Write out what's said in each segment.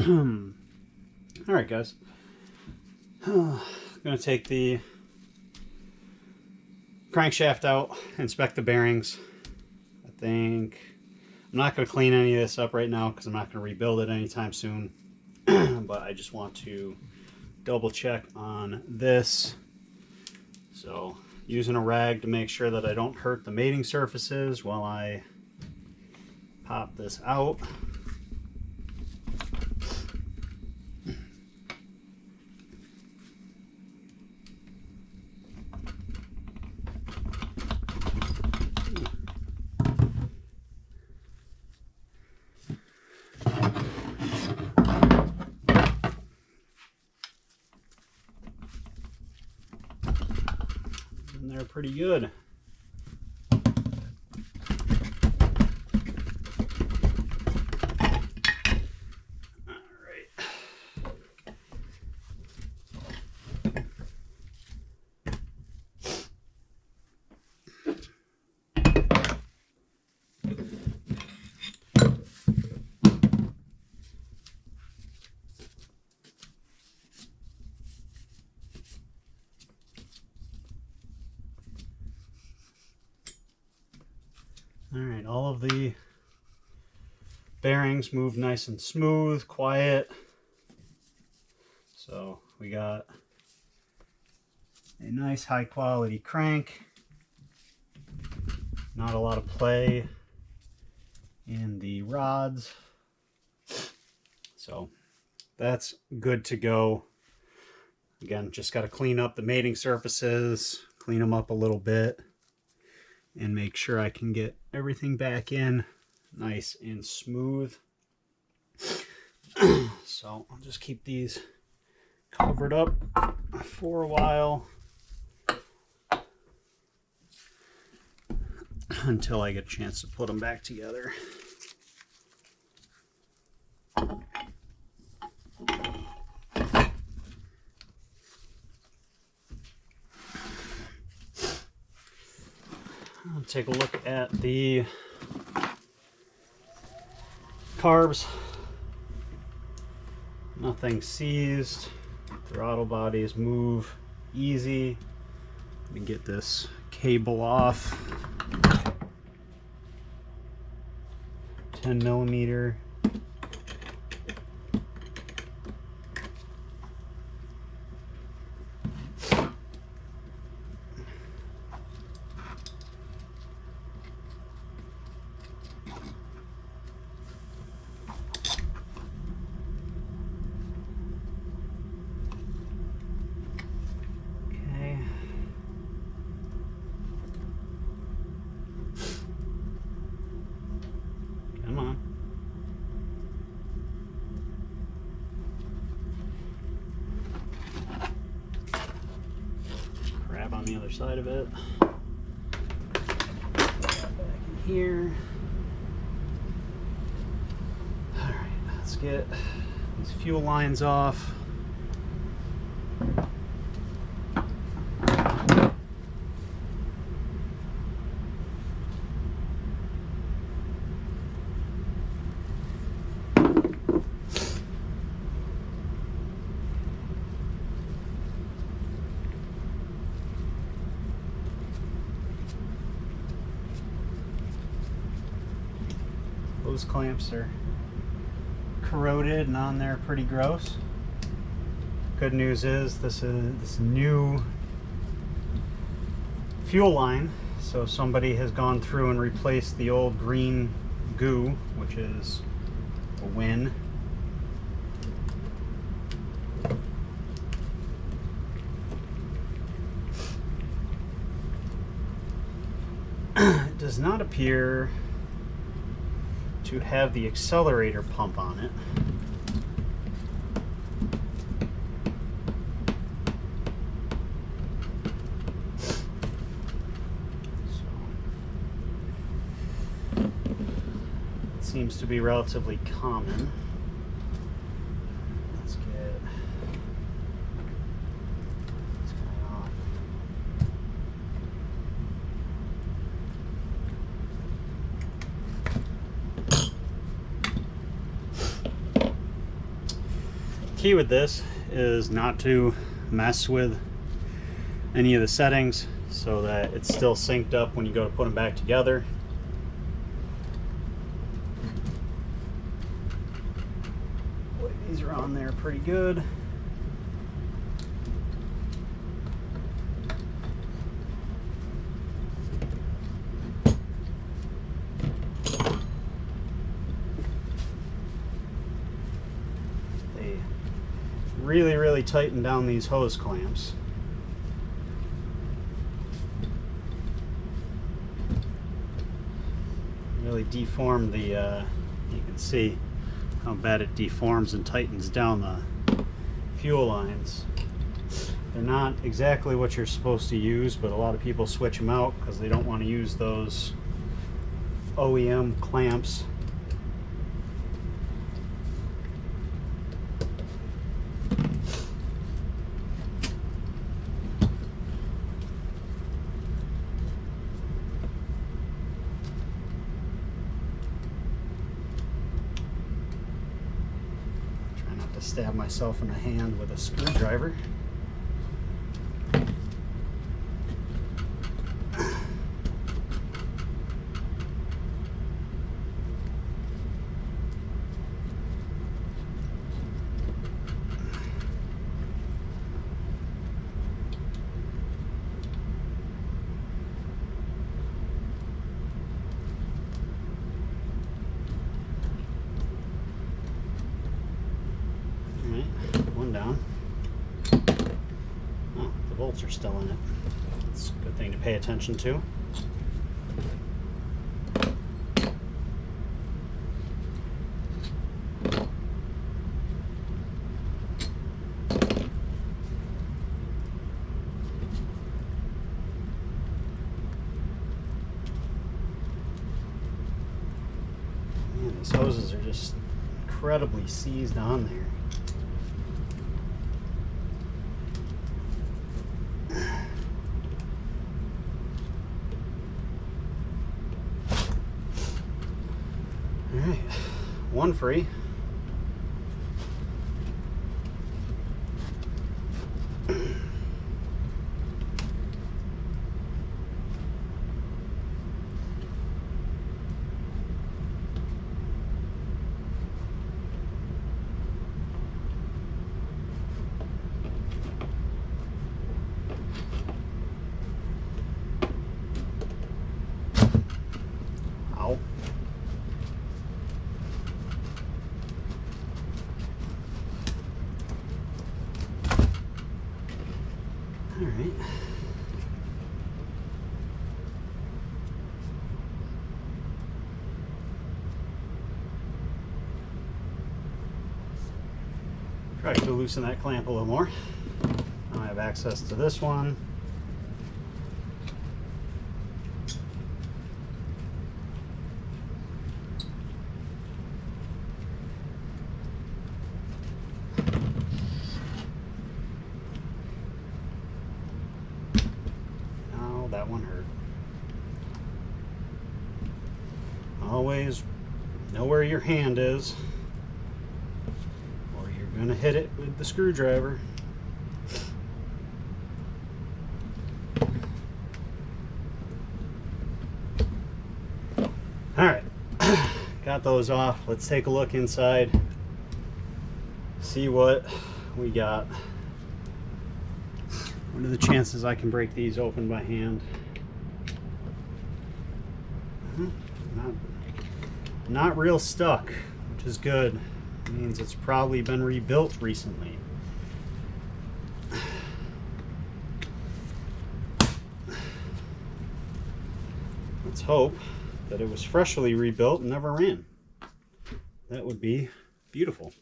Alright guys, I'm going to take the crankshaft out, inspect the bearings. I'm not going to clean any of this up right now because I'm not going to rebuild it anytime soon. But I just want to double check on this. So using a rag to make sure that I don't hurt the mating surfaces while I pop this out. And they're pretty good. Alright, all of the bearings move nice and smooth, quiet. So we got a nice high quality crank. Not a lot of play in the rods. So that's good to go. Again, just got to clean up the mating surfaces, clean them up a little bit, and make sure I can get everything back in nice and smooth. So I'll just keep these covered up for a while until I get a chance to put them back together. I'll take a look at the carbs. Nothing seized. Throttle bodies move easy. Let me get this cable off. 10mm. Come on. Grab on the other side of it. Back in here. Alright, let's get these fuel lines off. Those clamps are corroded and on there pretty gross. Good news is this is this new fuel line, so somebody has gone through and replaced the old green goo, which is a win. It does not appear to have the accelerator pump on it. So, it seems to be relatively common. Let's get this guy off. key with this is not to mess with any of the settings so that it's still synced up when you go to put them back together. Boy, these are on there pretty good. They really tighten down these hose clamps. Really deform the, you can see how bad it deforms and tightens down the fuel lines. They're not exactly what you're supposed to use, but a lot of people switch them out because they don't want to use those OEM clamps. Stab myself in the hand with a screwdriver. One down. Oh, the bolts are still in it. It's a good thing to pay attention to. Man, these hoses are just incredibly seized on there. Alright, one free. Ow. All right. Try to loosen that clamp a little more. Now I have access to this one. That one hurt. Always know where your hand is, or you're going to hit it with the screwdriver. Alright, got those off. Let's take a look inside, see what we got. What are the chances I can break these open by hand? Not real stuck, which is good. It means it's probably been rebuilt recently. Let's hope that it was freshly rebuilt and never ran. That would be beautiful.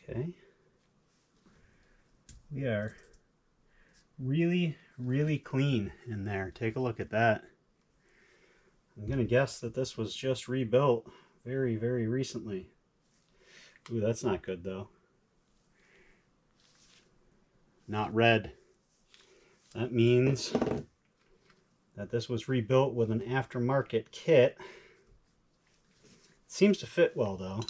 Okay, we are really clean in there. Take a look at that. I'm gonna guess that this was just rebuilt very, very recently. Ooh, that's not good though. Not red. That means that this was rebuilt with an aftermarket kit. It seems to fit well though.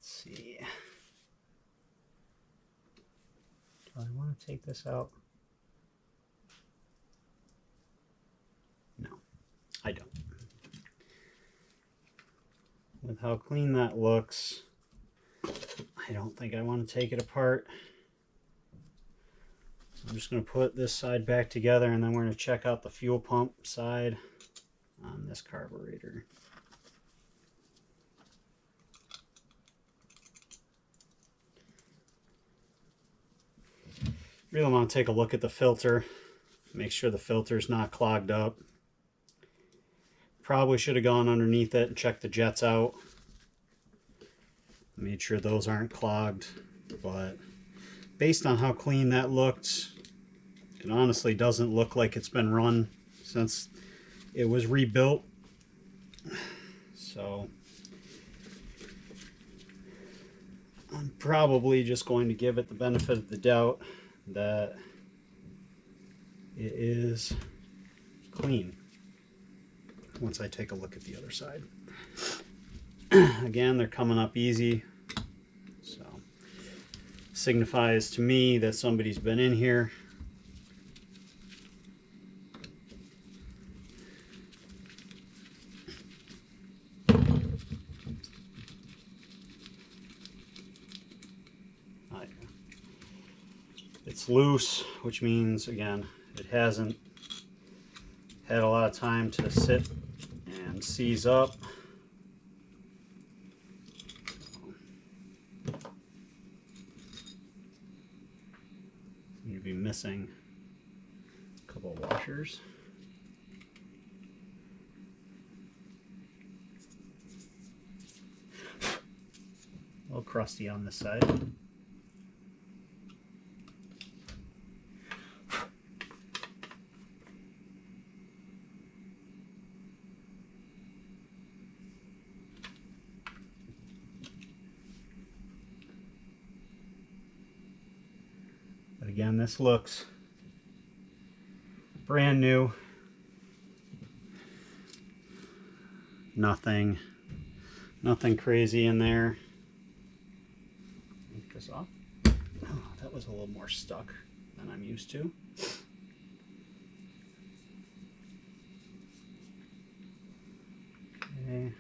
See. Do I want to take this out? No, I don't. With how clean that looks, I don't think I want to take it apart. So I'm just going to put this side back together, and then we're going to check out the fuel pump side on this carburetor. Really want to take a look at the filter, make sure the filter's not clogged up. Probably should have gone underneath it and checked the jets out. Made sure those aren't clogged, but based on how clean that looked, it honestly doesn't look like it's been run since it was rebuilt. So I'm probably just going to give it the benefit of the doubt that it is clean once I take a look at the other side. Again, they're coming up easy, so signifies to me that somebody's been in here. It's loose, which means, again, it hasn't had a lot of time to sit and seize up. You'd be missing a couple of washers. A little crusty on this side. But again, this looks brand new. Nothing crazy in there. Take this off. Oh, that was a little more stuck than I'm used to. Okay.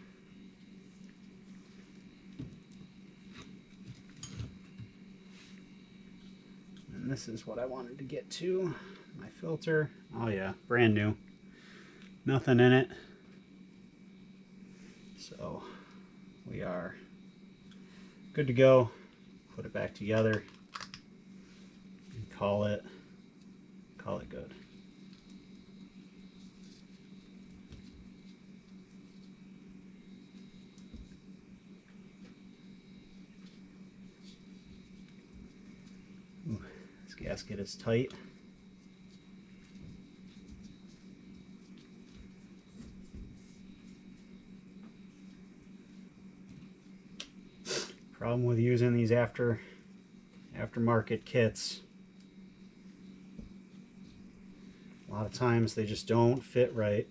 And this is what I wanted to get to. My filter. Oh yeah, brand new. Nothing in it. So we are good to go. Put it back together and call it good. Ooh, this gasket is tight. Problem with using these aftermarket kits, a lot of times they just don't fit right.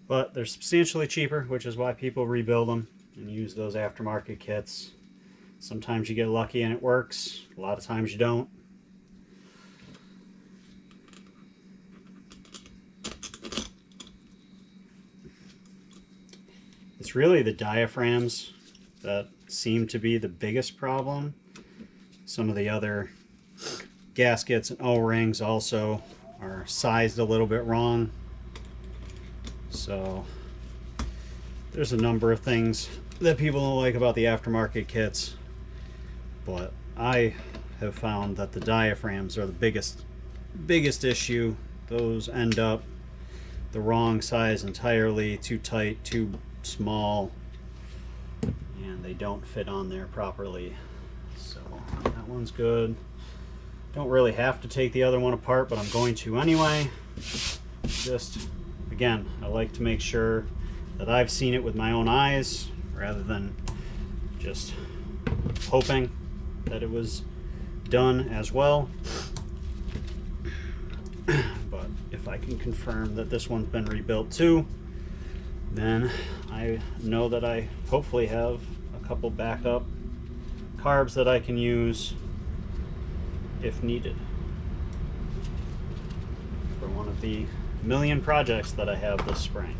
But they're substantially cheaper, which is why people rebuild them and use those aftermarket kits. Sometimes you get lucky and it works, a lot of times you don't. It's really the diaphragms that seem to be the biggest problem. Some of the other gaskets and O-rings also are sized a little bit wrong. So there's a number of things that people don't like about the aftermarket kits, but I have found that the diaphragms are the biggest issue. Those end up the wrong size entirely, too tight, too small, and they don't fit on there properly. So that one's good. Don't really have to take the other one apart, but I'm going to anyway. Just, again, I like to make sure that I've seen it with my own eyes rather than just hoping that it was done as well. But if I can confirm that this one's been rebuilt too, then I know that I hopefully have a couple backup carbs that I can use if needed for one of the million projects that I have this spring.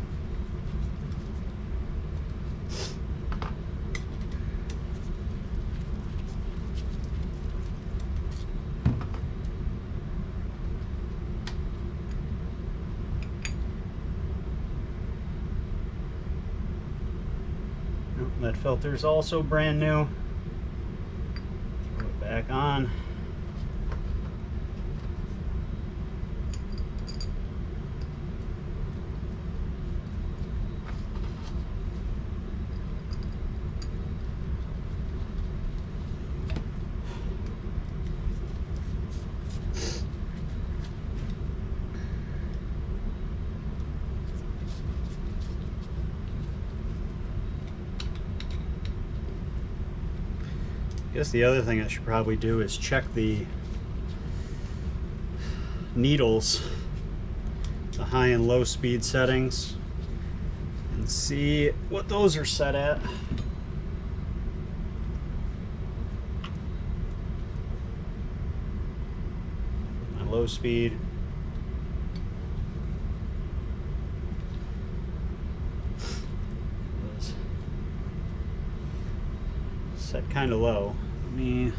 That filter is also brand new. Throw it back on. I guess the other thing I should probably do is check the needles, the high and low speed settings, and see what those are set at. My low speed. Was set kind of low. Let me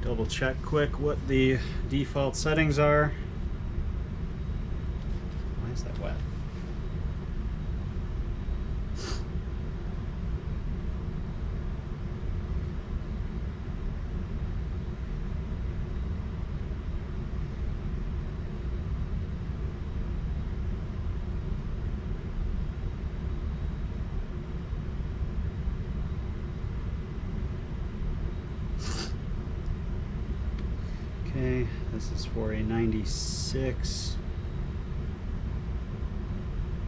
double check quick what the default settings are. Why is that wet? Okay, this is for a 96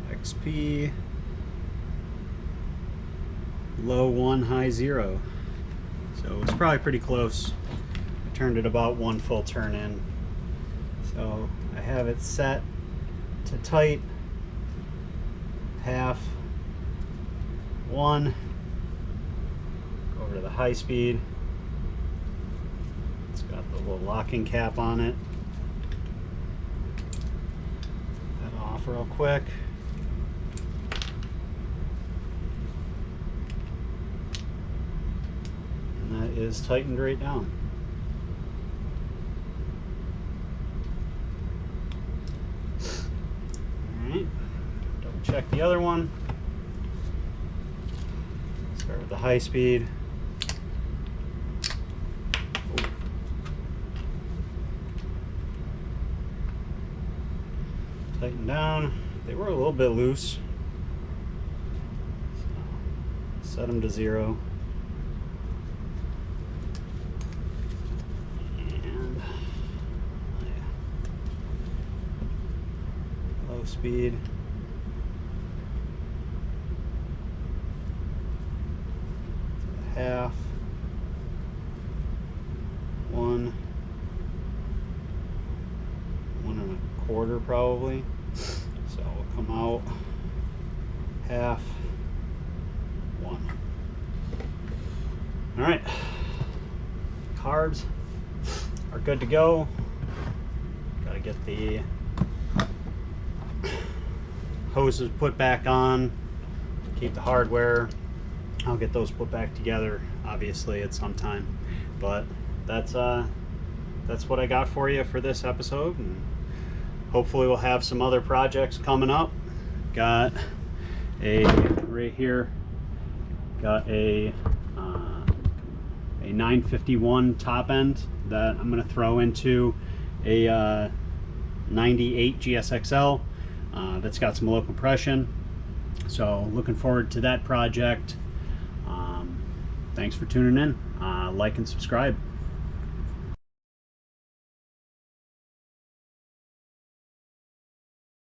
XP, low 1, high 0. So it's probably pretty close. I turned it about 1 full turn in. So I have it set to tight, half, 1, go over to the high speed. It's got the little locking cap on it. That off real quick. And that is tightened right down. Alright, double check the other one. Start with the high speed. Tighten down. They were a little bit loose. So set them to 0. And low speed. Half. 1. 1 1/4 probably. So we'll come out half, 1. All right, carbs are good to go. Got to get the hoses put back on, keep the hardware. I'll get those put back together obviously at some time, but that's what I got for you for this episode, and hopefully we'll have some other projects coming up got a right here. Got a 951 top end that I'm going to throw into a 98 GSXL that's got some low compression. So looking forward to that project. Thanks for tuning in. Like and subscribe.